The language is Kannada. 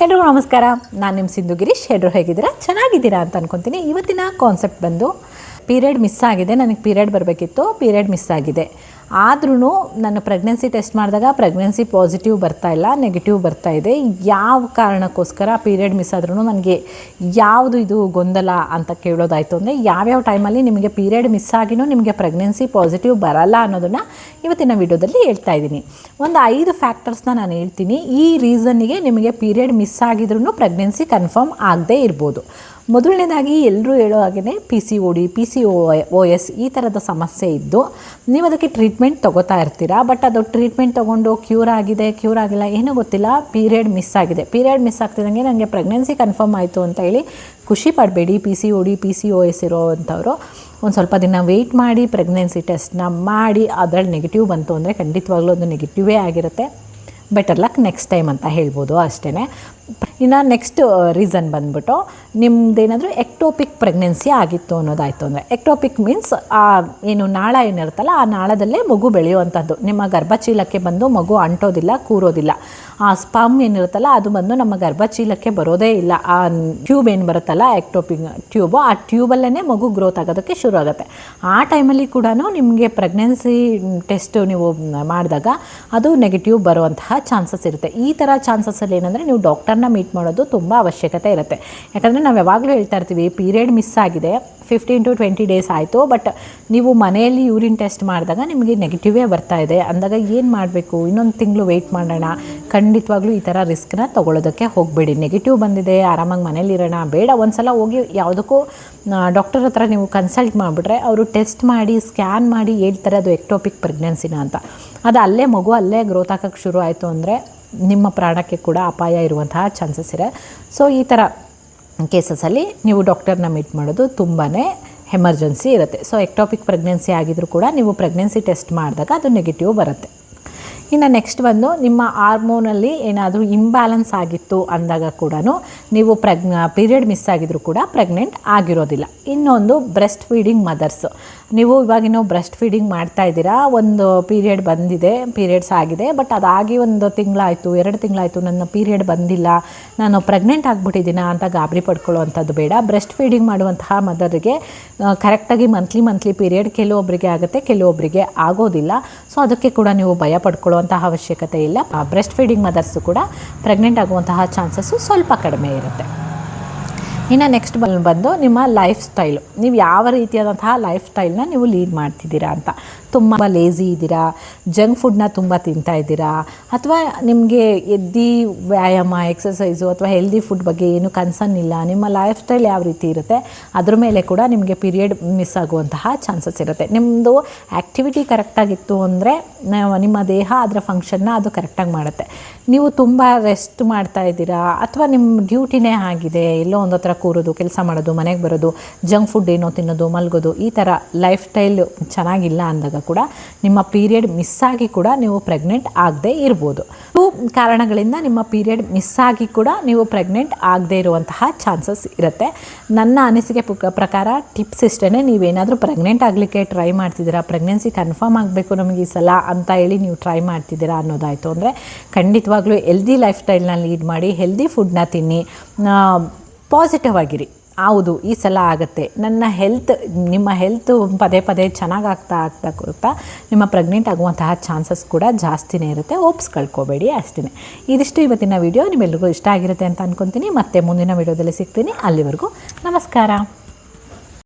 ಎಲ್ರಿಗೂ ನಮಸ್ಕಾರ. ನಾನು ನಿಮ್ಮ ಸಿಂಧು ಗಿರೀಶ್. ಎಲ್ಲರೂ ಹೇಗಿದ್ದೀರಾ? ಚೆನ್ನಾಗಿದ್ದೀರಾ ಅಂತ ಅನ್ಕೊತೀನಿ. ಇವತ್ತಿನ ಕಾನ್ಸೆಪ್ಟ್ ಬಂದು ಪೀರಿಯಡ್ ಮಿಸ್ ಆಗಿದೆ. ನನಗೆ ಪೀರಿಯಡ್ ಬರಬೇಕಿತ್ತು, ಪೀರಿಯಡ್ ಮಿಸ್ ಆಗಿದೆ. ಆದ್ರೂ ನಾನು ಪ್ರೆಗ್ನೆನ್ಸಿ ಟೆಸ್ಟ್ ಮಾಡಿದಾಗ ಪ್ರೆಗ್ನೆನ್ಸಿ ಪಾಸಿಟಿವ್ ಬರ್ತಾಯಿಲ್ಲ, ನೆಗೆಟಿವ್ ಬರ್ತಾಯಿದೆ. ಯಾವ ಕಾರಣಕ್ಕೋಸ್ಕರ ಪೀರಿಯಡ್ ಮಿಸ್ ಆದ್ರೂ ನನಗೆ ಯಾವುದು ಇದು ಗೊಂದಲ ಅಂತ ಕೇಳೋದಾಯಿತು ಅಂದರೆ, ಯಾವ್ಯಾವ ಟೈಮಲ್ಲಿ ನಿಮಗೆ ಪೀರಿಯಡ್ ಮಿಸ್ ಆಗಿನೂ ನಿಮಗೆ ಪ್ರೆಗ್ನೆನ್ಸಿ ಪಾಸಿಟಿವ್ ಬರಲ್ಲ ಅನ್ನೋದನ್ನು ಇವತ್ತಿನ ವಿಡಿಯೋದಲ್ಲಿ ಹೇಳ್ತಾ ಇದ್ದೀನಿ. ಒಂದು 5 ಫ್ಯಾಕ್ಟರ್ಸ್ನ ನಾನು ಹೇಳ್ತೀನಿ. ಈ ರೀಸನ್ನಿಗೆ ನಿಮಗೆ ಪೀರಿಯಡ್ ಮಿಸ್ ಆಗಿದ್ರೂ ಪ್ರೆಗ್ನೆನ್ಸಿ ಕನ್ಫರ್ಮ್ ಆಗದೇ ಇರ್ಬೋದು. ಮೊದಲನೇದಾಗಿ ಎಲ್ಲರೂ ಹೇಳೋ ಹಾಗೆಯೇ PCOD, PCOS ಈ ಥರದ ಸಮಸ್ಯೆ ಇದ್ದು ನೀವು ಅದಕ್ಕೆ ಟ್ರೀಟ್ಮೆಂಟ್ ತೊಗೋತಾ ಇರ್ತೀರಾ. ಬಟ್ ಅದು ಟ್ರೀಟ್ಮೆಂಟ್ ತೊಗೊಂಡು ಕ್ಯೂರ್ ಆಗಿಲ್ಲ ಏನೂ ಗೊತ್ತಿಲ್ಲ, ಪೀರಿಯಡ್ ಮಿಸ್ ಆಗಿದೆ. ಪೀರಿಯಡ್ ಮಿಸ್ ಆಗ್ತಿದ್ದಂಗೆ ನನಗೆ ಪ್ರೆಗ್ನೆನ್ಸಿ ಕನ್ಫರ್ಮ್ ಆಯಿತು ಅಂತ ಹೇಳಿ ಖುಷಿ ಪಡಬೇಡಿ. PCOD, PCOS ಇರೋವಂಥವ್ರು ಒಂದು ಸ್ವಲ್ಪ ದಿನ ವೆಯ್ಟ್ ಮಾಡಿ, ಪ್ರೆಗ್ನೆನ್ಸಿ ಟೆಸ್ಟ್ನ ಮಾಡಿ ಅದರಲ್ಲಿ ನೆಗೆಟಿವ್ ಬಂತು ಅಂದರೆ ಖಂಡಿತವಾಗ್ಲೂ ಅದು ನೆಗೆಟಿವೇ ಆಗಿರುತ್ತೆ. ಬೆಟರ್ ಲಕ್ ನೆಕ್ಸ್ಟ್ ಟೈಮ್ ಅಂತ ಹೇಳ್ಬೋದು ಅಷ್ಟೇ. ಇನ್ನು ನೆಕ್ಸ್ಟ್ ರೀಸನ್ ಬಂದ್ಬಿಟ್ಟು ನಿಮ್ಮದೇನಾದರೂ ಎಕ್ಟೋಪಿಕ್ ಪ್ರೆಗ್ನೆನ್ಸಿ ಆಗಿತ್ತು ಅನ್ನೋದಾಯಿತು ಅಂದರೆ, ಎಕ್ಟೋಪಿಕ್ ಮೀನ್ಸ್ ಏನು ನಾಳ ಏನಿರುತ್ತಲ್ಲ ಆ ನಾಳದಲ್ಲೇ ಮಗು ಬೆಳೆಯುವಂಥದ್ದು. ನಿಮ್ಮ ಗರ್ಭಚೀಲಕ್ಕೆ ಬಂದು ಮಗು ಅಂಟೋದಿಲ್ಲ, ಕೂರೋದಿಲ್ಲ. ಆ ಸ್ಪರ್ಮ್ ಏನಿರುತ್ತಲ್ಲ ಅದು ಬಂದು ನಮ್ಮ ಗರ್ಭಚೀಲಕ್ಕೆ ಬರೋದೇ ಇಲ್ಲ. ಆ ಟ್ಯೂಬ್ ಏನು ಬರುತ್ತಲ್ಲ ಎಕ್ಟೋಪಿಕ್ ಟ್ಯೂಬು, ಆ ಟ್ಯೂಬಲ್ಲೇ ಮಗು ಗ್ರೋತ್ ಆಗೋದಕ್ಕೆ ಶುರು ಆಗುತ್ತೆ. ಆ ಟೈಮಲ್ಲಿ ಕೂಡ ನಿಮಗೆ ಪ್ರೆಗ್ನೆನ್ಸಿ ಟೆಸ್ಟ್ ನೀವು ಮಾಡಿದಾಗ ಅದು ನೆಗೆಟಿವ್ ಬರುವಂತಹ ಚಾನ್ಸಸ್ ಇರುತ್ತೆ. ಈ ಥರ ಚಾನ್ಸಸ್ಸಲ್ಲಿ ಏನಂದರೆ ನೀವು ಡಾಕ್ಟರ್ನ ಮೀಟ್ ಮಾಡೋದು ತುಂಬ ಅವಶ್ಯಕತೆ ಇರುತ್ತೆ. ಯಾಕಂದರೆ ನಾವು ಯಾವಾಗಲೂ ಹೇಳ್ತಾ ಇರ್ತೀವಿ, ಪೀರಿಯಡ್ ಮಿಸ್ ಆಗಿದೆ, 15 to 20 ಡೇಸ್ ಆಯಿತು, ಬಟ್ ನೀವು ಮನೆಯಲ್ಲಿ ಯೂರಿನ್ ಟೆಸ್ಟ್ ಮಾಡಿದಾಗ ನಿಮಗೆ ನೆಗೆಟಿವೇ ಬರ್ತಾ ಇದೆ ಅಂದಾಗ ಏನು ಮಾಡಬೇಕು? ಇನ್ನೊಂದು ತಿಂಗಳು ವೆಯ್ಟ್ ಮಾಡೋಣ. ಖಂಡಿತವಾಗ್ಲೂ ಈ ಥರ ರಿಸ್ಕ್ನ ತೊಗೊಳ್ಳೋದಕ್ಕೆ ಹೋಗಬೇಡಿ. ನೆಗೆಟಿವ್ ಬಂದಿದೆ, ಆರಾಮಾಗಿ ಮನೇಲಿರೋಣ ಬೇಡ. ಒಂದು ಸಲ ಹೋಗಿ ಯಾವುದಕ್ಕೂ ಡಾಕ್ಟರ್ ಹತ್ರ ನೀವು ಕನ್ಸಲ್ಟ್ ಮಾಡಿಬಿಟ್ರೆ ಅವರು ಟೆಸ್ಟ್ ಮಾಡಿ ಸ್ಕ್ಯಾನ್ ಮಾಡಿ ಹೇಳ್ತಾರೆ ಅದು ಎಕ್ಟೋಪಿಕ್ ಪ್ರೆಗ್ನೆನ್ಸಿನ ಅಂತ. ಅದು ಅಲ್ಲೇ ಮಗು ಅಲ್ಲೇ ಗ್ರೋತ್ ಆಗೋಕ್ಕೆ ಶುರು ಆಯಿತು ಅಂದರೆ ನಿಮ್ಮ ಪ್ರಾಣಕ್ಕೆ ಕೂಡ ಅಪಾಯ ಇರುವಂತಹ ಚಾನ್ಸಸ್ ಇದೆ. ಸೊ ಈ ಥರ ಕೇಸಸಲ್ಲಿ ನೀವು ಡಾಕ್ಟರ್ನ ಮೀಟ್ ಮಾಡೋದು ತುಂಬಾ ಎಮರ್ಜೆನ್ಸಿ ಇರುತ್ತೆ. ಸೊ ಎಕ್ಟೋಪಿಕ್ ಪ್ರೆಗ್ನೆನ್ಸಿ ಆಗಿದ್ರೂ ಕೂಡ ನೀವು ಪ್ರೆಗ್ನೆನ್ಸಿ ಟೆಸ್ಟ್ ಮಾಡಿದಾಗ ಅದು ನೆಗೆಟಿವ್ ಬರುತ್ತೆ. ಇನ್ನು ನೆಕ್ಸ್ಟ್ ಬಂದು ನಿಮ್ಮ ಹಾರ್ಮೋನಲ್ಲಿ ಏನಾದರೂ ಇಂಬ್ಯಾಲೆನ್ಸ್ ಆಗಿತ್ತು ಅಂದಾಗ ಕೂಡ ನೀವು ಪೀರಿಯಡ್ ಮಿಸ್ ಆಗಿದ್ರೂ ಕೂಡ ಪ್ರೆಗ್ನೆಂಟ್ ಆಗಿರೋದಿಲ್ಲ. ಇನ್ನೊಂದು ಬ್ರೆಸ್ಟ್ ಫೀಡಿಂಗ್ ಮದರ್ಸ್. ನೀವು ಇವಾಗಿನೋ ಬ್ರೆಸ್ಟ್ ಫೀಡಿಂಗ್ ಮಾಡ್ತಾ ಇದ್ದೀರಾ, ಒಂದು ಪೀರಿಯಡ್ ಬಂದಿದೆ, ಪೀರಿಯಡ್ಸ್ ಆಗಿದೆ, ಬಟ್ ಅದಾಗಿ 1 ತಿಂಗಳಾಯಿತು, 2 ತಿಂಗಳಾಯಿತು, ನನ್ನ ಪೀರಿಯಡ್ ಬಂದಿಲ್ಲ, ನಾನು ಪ್ರೆಗ್ನೆಂಟ್ ಆಗಿಬಿಟ್ಟಿದ್ದೀನ ಅಂತ ಗಾಬರಿ ಪಡ್ಕೊಳ್ಳುವಂಥದ್ದು ಬೇಡ. ಬ್ರೆಸ್ಟ್ ಫೀಡಿಂಗ್ ಮಾಡುವಂತಹ ಮದರಿಗೆ ಕರೆಕ್ಟಾಗಿ ಮಂತ್ಲಿ ಪೀರಿಯಡ್ ಕೆಲವೊಬ್ಬರಿಗೆ ಆಗುತ್ತೆ, ಕೆಲವೊಬ್ಬರಿಗೆ ಆಗೋದಿಲ್ಲ. ಸೊ ಅದಕ್ಕೆ ಕೂಡ ನೀವು ಭಯ ಪಡ್ಕೊಳ್ಳುವಂತಹ ಅವಶ್ಯಕತೆ ಇಲ್ಲ. ಬ್ರೆಸ್ಟ್ ಫೀಡಿಂಗ್ ಮದರ್ಸು ಕೂಡ ಪ್ರೆಗ್ನೆಂಟ್ ಆಗುವಂತಹ ಚಾನ್ಸಸ್ಸು ಸ್ವಲ್ಪ ಕಡಿಮೆ ಇರುತ್ತೆ. ಇನ್ನು ನೆಕ್ಸ್ಟ್ ಬಂದು ನಿಮ್ಮ ಲೈಫ್ ಸ್ಟೈಲು. ನೀವು ಯಾವ ರೀತಿಯಾದಂತಹ ಲೈಫ್ ಸ್ಟೈಲ್ನ ನೀವು ಲೀಡ್ ಮಾಡ್ತಿದ್ದೀರಾ ಅಂತ. ತುಂಬ ಲೇಝಿ ಇದ್ದೀರಾ, ಜಂಕ್ ಫುಡ್ನ ತುಂಬ ತಿಂತಾ ಇದ್ದೀರಾ, ಅಥವಾ ನಿಮಗೆ ವ್ಯಾಯಾಮ, ಎಕ್ಸಸೈಸು ಅಥವಾ ಹೆಲ್ದಿ ಫುಡ್ ಬಗ್ಗೆ ಏನು ಕನ್ಸರ್ನ್ ಇಲ್ಲ, ನಿಮ್ಮ ಲೈಫ್ ಸ್ಟೈಲ್ ಯಾವ ರೀತಿ ಇರುತ್ತೆ ಅದ್ರ ಮೇಲೆ ಕೂಡ ನಿಮಗೆ ಪೀರಿಯಡ್ ಮಿಸ್ ಆಗುವಂತಹ ಚಾನ್ಸಸ್ ಇರುತ್ತೆ. ನಿಮ್ಮದು ಆ್ಯಕ್ಟಿವಿಟಿ ಕರೆಕ್ಟಾಗಿತ್ತು ಅಂದರೆ ನಿಮ್ಮ ದೇಹ ಅದರ ಫಂಕ್ಷನ್ನ ಅದು ಕರೆಕ್ಟಾಗಿ ಮಾಡುತ್ತೆ. ನೀವು ತುಂಬ ರೆಸ್ಟ್ ಮಾಡ್ತಾ ಇದ್ದೀರಾ ಅಥವಾ ನಿಮ್ಮ ಡ್ಯೂಟಿನೇ ಆಗಿದೆ, ಎಲ್ಲೋ ಒಂದು ಹತ್ರ ಕೂರೋದು, ಕೆಲಸ ಮಾಡೋದು, ಮನೆಗೆ ಬರೋದು, ಜಂಕ್ ಫುಡ್ ಏನೋ ತಿನ್ನೋದು, ಮಲಗೋದು, ಈ ಥರ ಲೈಫ್ ಸ್ಟೈಲ್ ಚೆನ್ನಾಗಿಲ್ಲ ಅಂದಾಗ ಕೂಡ ನಿಮ್ಮ ಪೀರಿಯಡ್ ಮಿಸ್ ಆಗಿ ಕೂಡ ನೀವು ಪ್ರೆಗ್ನೆಂಟ್ ಆಗದೇ ಇರ್ಬೋದು. ಕಾರಣಗಳಿಂದ ನಿಮ್ಮ ಪೀರಿಯಡ್ ಮಿಸ್ ಆಗಿ ಕೂಡ ನೀವು ಪ್ರೆಗ್ನೆಂಟ್ ಆಗದೇ ಇರುವಂತಹ ಚಾನ್ಸಸ್ ಇರುತ್ತೆ. ನನ್ನ ಅನಿಸಿಕೆ ಪ್ರಕಾರ ಟಿಪ್ಸ್ ಇಷ್ಟೇ. ನೀವೇನಾದರೂ ಪ್ರೆಗ್ನೆಂಟ್ ಆಗಲಿಕ್ಕೆ ಟ್ರೈ ಮಾಡ್ತಿದ್ದೀರಾ, ಪ್ರೆಗ್ನೆನ್ಸಿ ಕನ್ಫರ್ಮ್ ಆಗಬೇಕು ನಮಗೆ ಈ ಸಲ ಅಂತ ಹೇಳಿ ನೀವು ಟ್ರೈ ಮಾಡ್ತಿದ್ದೀರಾ ಅನ್ನೋದಾಯಿತು ಅಂದರೆ ಖಂಡಿತವಾಗ್ಲೂ ಹೆಲ್ದಿ ಲೈಫ್ ಸ್ಟೈಲ್ನ ಲೀಡ್ ಮಾಡಿ, ಹೆಲ್ದಿ ಫುಡ್ನ ತಿನ್ನಿ, ಪಾಸಿಟಿವ್ ಆಗಿರಿ. ಹೌದು ಈ ಸಲ ಆಗುತ್ತೆ, ನಿಮ್ಮ ಹೆಲ್ತ್ ಪದೇ ಚೆನ್ನಾಗಿ ಆಗ್ತಾ ನಿಮ್ಮ ಪ್ರೆಗ್ನೆಂಟ್ ಆಗುವಂತಹ ಚಾನ್ಸಸ್ ಕೂಡ ಜಾಸ್ತಿನೇ ಇರುತ್ತೆ. ಹೋಪ್ಸ್ ಕಳ್ಕೊಬೇಡಿ ಅಷ್ಟೇ. ಇದಿಷ್ಟು ಇವತ್ತಿನ ವಿಡಿಯೋ. ನಿಮ್ಮೆಲ್ಲರಿಗೂ ಇಷ್ಟ ಆಗಿರುತ್ತೆ ಅಂತ ಅಂದ್ಕೊತೀನಿ. ಮತ್ತೆ ಮುಂದಿನ ವಿಡಿಯೋದಲ್ಲಿ ಸಿಗ್ತೀನಿ. ಅಲ್ಲಿವರೆಗೂ ನಮಸ್ಕಾರ.